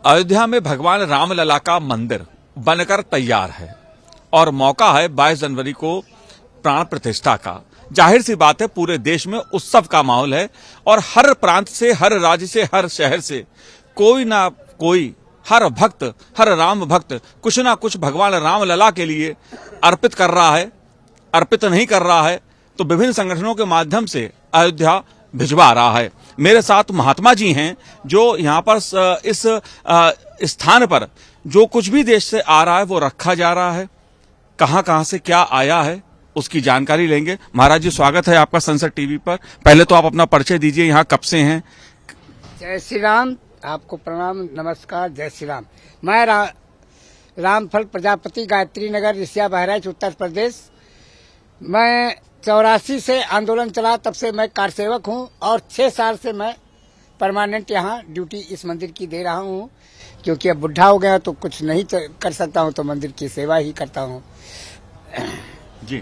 अयोध्या में भगवान रामलला का मंदिर बनकर तैयार है और मौका है 22 जनवरी को प्राण प्रतिष्ठा का। जाहिर सी बात है, पूरे देश में उत्सव का माहौल है और हर प्रांत से, हर राज्य से, हर शहर से कोई ना कोई, हर भक्त, हर राम भक्त कुछ ना कुछ भगवान रामलला के लिए अर्पित कर रहा है। अर्पित नहीं कर रहा है तो विभिन्न संगठनों के माध्यम से अयोध्या भिजवा रहा है। मेरे साथ महात्मा जी हैं जो यहाँ पर इस स्थान पर जो कुछ भी देश से आ रहा है वो रखा जा रहा है। कहां कहां से क्या आया है उसकी जानकारी लेंगे। महाराज जी, स्वागत है आपका संसद टीवी पर। पहले तो आप अपना परिचय दीजिए, यहाँ कब से हैं? जय श्री राम, आपको प्रणाम, नमस्कार, जय श्री राम। मैं रामफल प्रजापति, गायत्री नगर, रिसिया, बहराइच, उत्तर प्रदेश। मैं 84 से आंदोलन चला, तब से मैं कार सेवक हूँ और 6 साल से मैं परमानेंट यहाँ ड्यूटी इस मंदिर की दे रहा हूँ, क्योंकि अब बुढ़ा हो गया तो कुछ नहीं कर सकता हूँ, तो मंदिर की सेवा ही करता हूँ जी।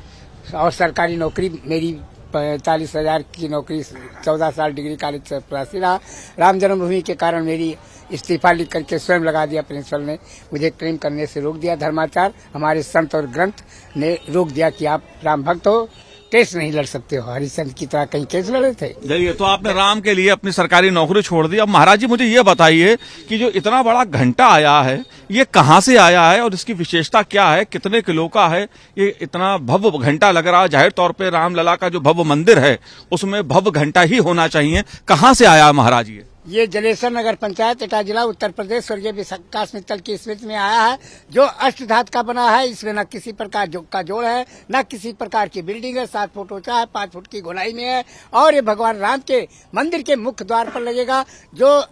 और सरकारी नौकरी मेरी 45,000 की नौकरी 14 साल डिग्री कॉलेज से प्रवासी रहा। राम जन्मभूमि के कारण मेरी इस्तीफा लिख करके स्वयं लगा दिया। प्रिंसिपल ने मुझे क्लेम करने से रोक दिया। धर्माचार हमारे संत और ग्रंथ ने रोक दिया कि आप राम भक्त हो, केस नहीं लड़ सकते हो। हरिश्चंद्र की तरह कहीं केस लड़े थे। चलिए, तो आपने राम के लिए अपनी सरकारी नौकरी छोड़ दी। अब महाराज जी, मुझे ये बताइए कि जो इतना बड़ा घंटा आया है ये कहाँ से आया है और इसकी विशेषता क्या है? कितने किलो का है ये? इतना भव्य घंटा लग रहा है। जाहिर तौर पे रामलला का जो भव्य मंदिर है उसमें भव्य घंटा ही होना चाहिए। कहाँ से आया है महाराज ये जलेसर नगर पंचायत, एटा जिला, उत्तर प्रदेश, स्वर्गीय विकास मित्तल की स्मृति में आया है, जो अष्टधातु का बना है। इसमें न किसी प्रकार का जोड़ है, न किसी प्रकार की बिल्डिंग है। 7 फुट ऊंचा है, 5 फुट की गोलाई में है और ये भगवान राम के मंदिर के मुख्य द्वार पर लगेगा, जो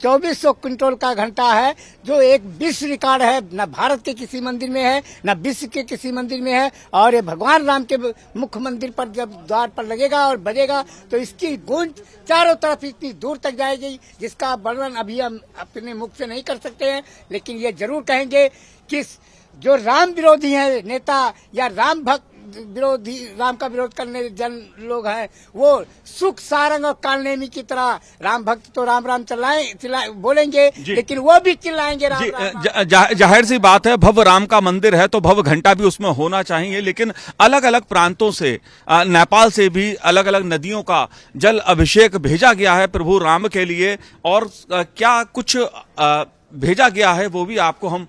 2400 क्विंटल का घंटा है, जो एक विश्व रिकॉर्ड है। न भारत के किसी मंदिर में है, न विश्व के किसी मंदिर में है। और ये भगवान राम के मुख्य मंदिर पर जब द्वार पर लगेगा और बजेगा तो इसकी गूंज चारों तरफ इतनी दूर तक जाएगी, जिसका वर्णन अभी हम अपने मुख से नहीं कर सकते हैं। लेकिन ये जरूर कहेंगे कि जो राम विरोधी है नेता या राम भक्त विरोधी, राम का विरोध करने जन लोग हैं, वो सुख सारंग और कालनेमी की तरह राम भक्त तो राम राम चिल्लाए बोलेंगे, लेकिन वो भी चिल्लाएंगे राम राम। जाहिर सी बात है, भव्य राम का मंदिर है तो भव्य घंटा भी उसमें होना चाहिए। लेकिन अलग अलग प्रांतों से, नेपाल से भी अलग अलग नदियों का जल अभिषेक भेजा गया है प्रभु राम के लिए। और क्या कुछ भेजा गया है वो भी आपको हम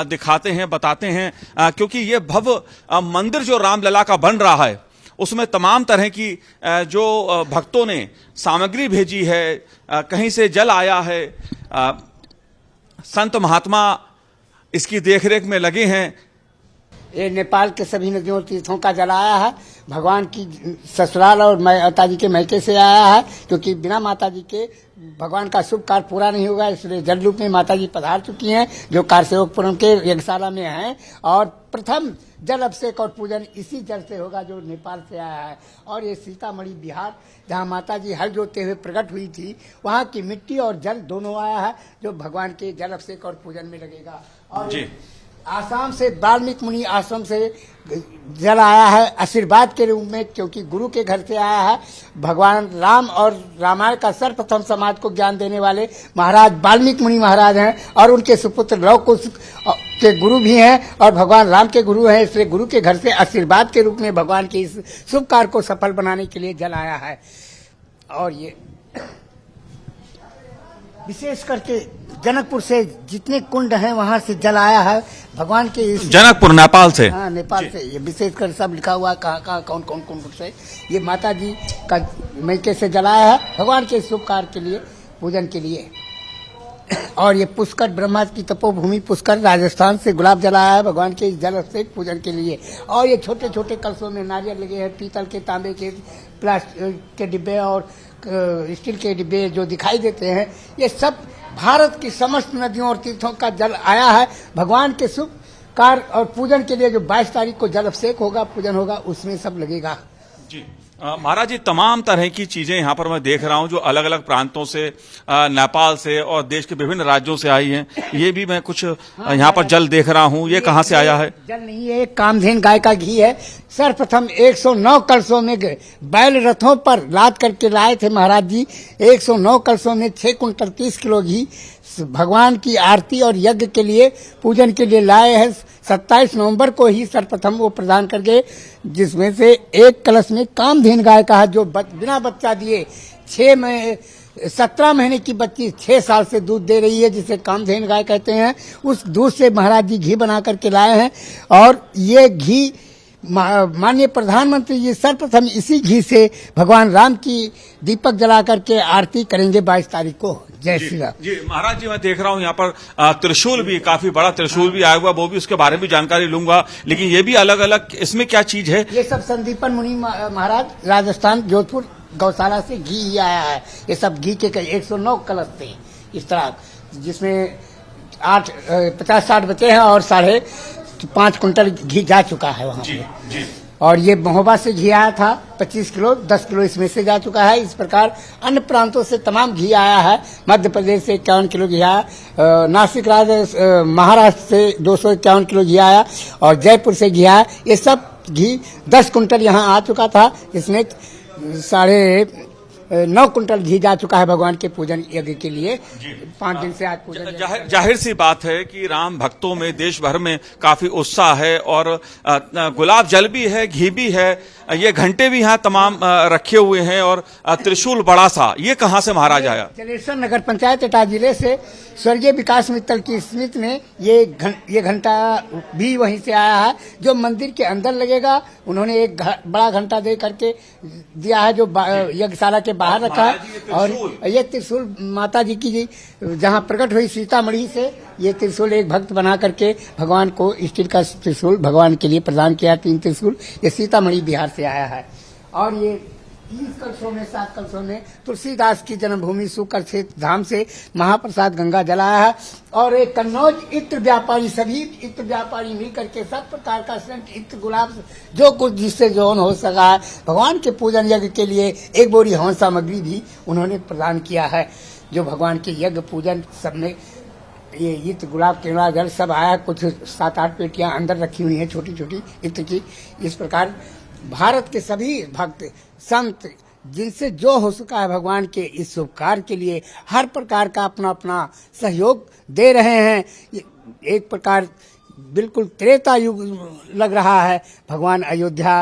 दिखाते हैं, बताते हैं, क्योंकि ये भव्य मंदिर जो रामलला का बन रहा है उसमें तमाम तरह की जो भक्तों ने सामग्री भेजी है, कहीं से जल आया है, संत महात्मा इसकी देखरेख में लगे हैं। ये नेपाल के सभी नदियों तीर्थों का जल आया है, भगवान की ससुराल और माता जी के मैके से आया है, क्योंकि बिना माता जी के भगवान का शुभ कार्य पूरा नहीं होगा। इसलिए जल रूप में माता जी पधार चुकी हैं, जो कारसेवकपुरम के यज्ञशाला में हैं। और प्रथम जल अभिषेक और पूजन इसी जल से होगा जो नेपाल से आया है। और ये सीतामढ़ी बिहार, जहाँ माता जी हल जोते हुए प्रकट हुई थी, वहाँ की मिट्टी और जल दोनों आया है, जो भगवान के जल अभिषेक और पूजन में लगेगा। और जी, आसाम से वाल्मीकि मुनि आश्रम से जल आया है आशीर्वाद के रूप में, क्योंकि गुरु के घर से आया है। भगवान राम और रामायण का सर्वप्रथम समाज को ज्ञान देने वाले महाराज वाल्मीकि मुनि महाराज हैं और उनके सुपुत्र लव कुश के गुरु भी हैं और भगवान राम के गुरु हैं। इसलिए गुरु के घर से आशीर्वाद के रूप में भगवान के इस शुभ कार्य को सफल बनाने के लिए जल आया है। और ये विशेष करके जनकपुर से जितने कुंड हैं वहां से जल आया है भगवान के इस जनकपुर, नेपाल से। हाँ, नेपाल से। ये विशेष कर सब लिखा हुआ कहाँ कौन कौन कुंड से ये माता जी का मैके से जल आया है भगवान के शुभ कार्य के लिए, पूजन के लिए। और ये पुष्कर, ब्रह्मा की तपोभूमि पुष्कर, राजस्थान से गुलाब जल आया है भगवान के जल अभिषेक पूजन के लिए। और ये छोटे छोटे कलशों में नारियल लगे हैं, पीतल के, तांबे के, प्लास्टिक के डिब्बे और स्टील के डिब्बे जो दिखाई देते हैं, ये सब भारत की समस्त नदियों और तीर्थों का जल आया है भगवान के शुभ कार्य और पूजन के लिए। जो 22 तारीख को जल अभिषेक होगा, पूजन होगा, उसमें सब लगेगा। जी महाराज जी, तमाम तरह की चीजें यहाँ पर मैं देख रहा हूँ जो अलग अलग प्रांतों से, नेपाल से और देश के विभिन्न राज्यों से आई हैं। ये भी मैं कुछ यहाँ पर जल देख रहा हूँ, ये कहाँ से आया है? जल नहीं है, कामधेन गाय का घी है। सर्वप्रथम 109 कलशों में बैल रथों पर लाद करके लाए थे महाराज जी। 109 कलशों में 6 कुंटल 30 किलो घी भगवान की आरती और यज्ञ के लिए, पूजन के लिए लाए हैं। 27 नवंबर को ही सर्वप्रथम वो प्रदान कर गए, जिसमें से एक कलश में कामधेन गाय का है, जो बिना बच्चा दिए 17 महीने की बच्ची 6 साल से दूध दे रही है, जिसे कामधेन गाय कहते हैं। उस दूध से महाराज जी घी बना करके लाए हैं। और ये घी माननीय प्रधानमंत्री जी सर्वप्रथम इसी घी से भगवान राम की दीपक जला करके आरती करेंगे 22 तारीख को। जय श्री राम। जी महाराज जी, मैं देख रहा हूँ यहाँ पर त्रिशूल भी, काफी बड़ा त्रिशूल भी आया हुआ, वो भी उसके बारे में जानकारी लूंगा। लेकिन ये भी अलग अलग, इसमें क्या चीज है? ये सब संदीपन मुनि महाराज राजस्थान जोधपुर गौशाला से घी ही आया है। ये सब घी के 109 कलश थे इस तरह, जिसमें 50-60 बचे हैं और 5.5 कुंटल घी जा चुका है वहाँ पे। और ये महोबा से घी आया था 25 किलो, 10 किलो इसमें से जा चुका है। इस प्रकार अन्य प्रांतों से तमाम घी आया है। मध्य प्रदेश से 51 किलो घी आया, नासिक राज्य महाराष्ट्र से 251 किलो घी आया और जयपुर से घी आया। ये सब घी 10 कुंटल यहाँ आ चुका था। इसमें 9.5 कुंटल घी जा चुका है भगवान के पूजन यज्ञ के लिए। 5 दिन से आज पूजन। जाहिर सी बात है कि राम भक्तों में देश भर में काफी उत्साह है और गुलाब जल भी है, घी भी है, ये घंटे भी यहाँ तमाम रखे हुए हैं और त्रिशूल बड़ा सा, ये कहाँ से महाराज आया? जलेश्वर नगर पंचायत एटा जिले से स्वर्गीय विकास मित्तल की स्मृति में ये घंटा भी वहीं से आया है, जो मंदिर के अंदर लगेगा। उन्होंने एक बड़ा घंटा दे करके दिया है, जो यज्ञशाला के बाहर रखा है। और ये त्रिशूल माता जी की जहाँ प्रकट हुई सीतामढ़ी से, ये त्रिशूल एक भक्त बना करके भगवान को स्टील का त्रिशूल भगवान के लिए प्रदान किया। 3 त्रिशूल ये सीतामढ़ी बिहार से आया है। और ये 30 कलशों में 7 कलशों में तुलसीदास की जन्मभूमि सुकर क्षेत्र धाम से महाप्रसाद गंगा जल आया है। और एक कन्नौज इत्र व्यापारी, सभी इत्र व्यापारी मिलकर के सब प्रकार का सेंट, इत्र, गुलाब, जो कुछ जिससे जौन हो सका है भगवान के पूजन यज्ञ के लिए एक बोरी हवन सामग्री भी उन्होंने प्रदान किया है, जो भगवान के यज्ञ पूजन सब में ये इत्र, गुलाब, केवड़ा जल सब आया। कुछ 7-8 पेटियां अंदर रखी हुई हैं छोटी छोटी इत्र की। इस प्रकार भारत के सभी भक्त संत जिनसे जो हो सका है भगवान के इस शुभ कार्य के लिए हर प्रकार का अपना अपना सहयोग दे रहे हैं। एक प्रकार बिल्कुल त्रेता युग लग रहा है। भगवान अयोध्या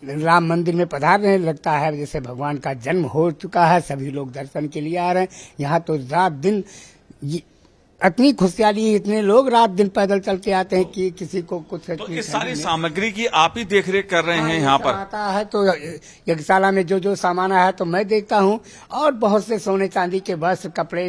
राम मंदिर में पधार रहे, लगता है जैसे भगवान का जन्म हो चुका है। सभी लोग दर्शन के लिए आ रहे हैं। यहाँ तो रात दिन इतनी खुशहाली, इतने लोग रात दिन पैदल चल के आते हैं कि किसी को कुछ। तो इस सारी सामग्री की आप ही देखरेख कर रहे हैं यहाँ पर? आता है तो यज्ञशाला में जो सामान आया है तो मैं देखता हूँ। और बहुत से सोने चांदी के वस्त्र, कपड़े,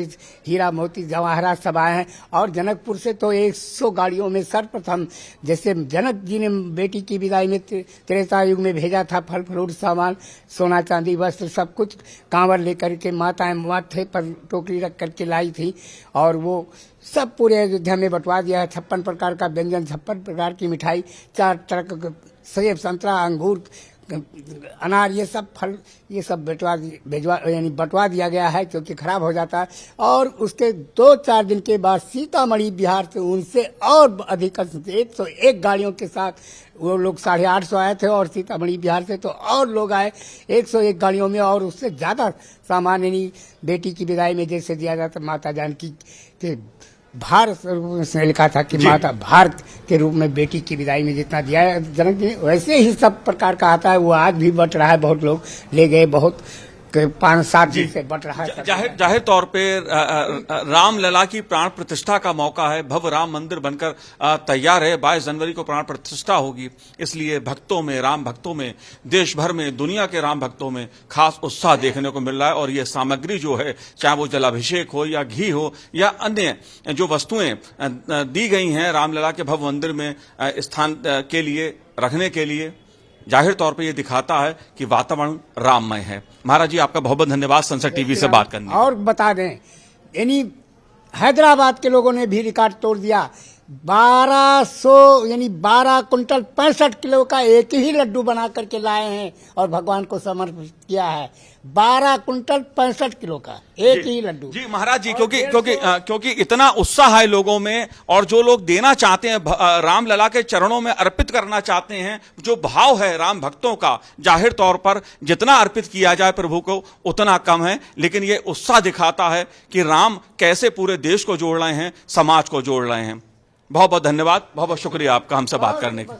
हीरा मोती जवाहरात सब आए हैं। और जनकपुर से तो 100 गाड़ियों में सर्वप्रथम, जैसे जनक जी ने बेटी की विदाई में त्रेता युग में भेजा था फल फ्रूट सामान, सोना चांदी वस्त्र सब कुछ कांवर लेकर के माताएं माथे पर टोकरी रख करके लाई थी। और वो सब पूरे अयोध्या में बंटवा दिया है। 56 प्रकार का व्यंजन, 56 प्रकार की मिठाई, 4 ट्रक सेब, संतरा, अंगूर, अनार, ये सब फल, ये सब बंटवा दिया गया है, क्योंकि खराब हो जाता है। और उसके 2-4 दिन के बाद सीतामढ़ी बिहार से उनसे और अधिक 101 गाड़ियों के साथ वो लोग 850 आए थे। और सीतामढ़ी बिहार से तो और लोग आए 101 गाड़ियों में। और उससे ज्यादा सामान यानी बेटी की विदाई में जैसे दिया जाता, माता जानकी के भारत से लिखा था कि माता भारत के रूप में बेटी की विदाई में जितना दिया है जनक जी, वैसे ही सब प्रकार का आता है। वो आज भी बट रहा है, बहुत लोग ले गए, बहुत 5-7 दिन से बट रहा है। जाहिर तौर पे रामलला की प्राण प्रतिष्ठा का मौका है। भव्य राम मंदिर बनकर तैयार है। 22 जनवरी को प्राण प्रतिष्ठा होगी, इसलिए भक्तों में, राम भक्तों में, देश भर में, दुनिया के राम भक्तों में खास उत्साह देखने को मिल रहा है। और ये सामग्री जो है, चाहे वो जलाभिषेक हो या घी हो या अन्य जो वस्तुएं दी गई हैं रामलला के भव्य मंदिर में स्थान के लिए, रखने के लिए, जाहिर तौर पे ये दिखाता है कि वातावरण राममय है। महाराज जी, आपका बहुत बहुत धन्यवाद संसद टीवी से बात करने। और बता दें, यानी हैदराबाद के लोगों ने भी रिकॉर्ड तोड़ दिया। 1200 यानी 12 कुंटल 65 किलो का एक ही लड्डू बना करके लाए हैं और भगवान को समर्पित किया है। 12 कुंटल 65 किलो का एक ही लड्डू। जी महाराज जी, क्योंकि इतना उत्साह है लोगों में, और जो लोग देना चाहते हैं, रामलला के चरणों में अर्पित करना चाहते हैं, जो भाव है राम भक्तों का, जाहिर तौर पर जितना अर्पित किया जाए प्रभु को उतना कम है। लेकिन ये उत्साह दिखाता है कि राम कैसे पूरे देश को जोड़ रहे हैं, समाज को जोड़ रहे हैं। बहुत बहुत धन्यवाद, बहुत बहुत शुक्रिया आपका हमसे बात करने का।